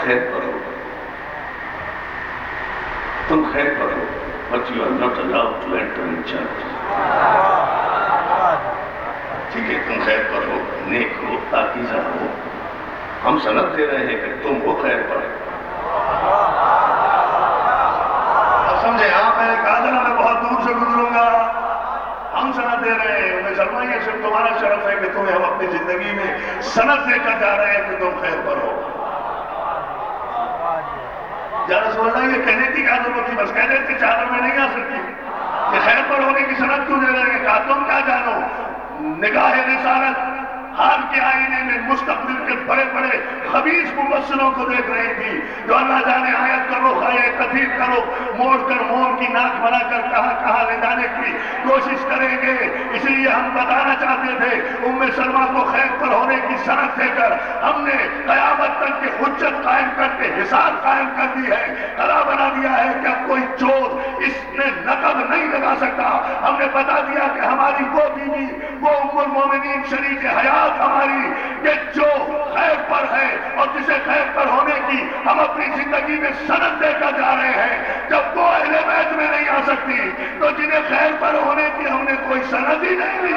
خیر پر ہو، تم خیر پر ہو، but you are not allowed to enter in church. ٹھیک ہے، تم خیر پر ہو، نیک ہو، پاکیزہ ہو، ہم سند دے رہے ہیں کہ تم ہو خیر پر. اب سمجھے، آپ میں نے کہا تھا نا میں بہت دور سے گزروں گا. ہم سند دے رہے ہیں، میں سلمان یہ صرف تمہارا شرف ہے کہ تمہیں ہم اپنی زندگی میں سند دے کر جا رہے ہیں کہ تم خیر پر ہو. یا رسول اللہ، یہ کہنے کی کیا ضرورت تھی؟ بس کہہ دیتے چادر میں نہیں آ سکتی. یہ خیر پر ہونے کی سند کیوں دے رہے ہیں؟ کہا تم کیا جانو، نگاہ رسالت حال کے آئینے میں مستقبل کے بڑے بڑے خبیث مبصروں کو دیکھ رہی تھی، جو اللہ جانے آیت کا رخ آئے کثیر کا رخ موڑ کر موم کی ناک بنا کر کہاں کہاں لے جانے کی کوشش کریں گے. اسی لیے ہم بتانا چاہتے تھے ام سلمہ کو خیر پر ہونے کی سند دے کر ہم نے قیامت تک کی حجت قائم کر کے حساب قائم کر دی ہے، قرار بنا دیا ہے کہ اب کوئی چور اس میں نقب نہیں لگا سکتا. ہم نے بتا دیا کہ ہماری وہ بیوی، وہ ام المومنین شریک حیات ہماری کہ جو خیر پر ہے اور جسے خیر پر ہونے کی ہم اپنی زندگی میں سند دے کر جا رہے ہیں. جب وہ اہل بیت میں نہیں آ سکتی تو جنہیں خیر پر ہونے کی ہم نے کوئی سند ہی نہیں دی.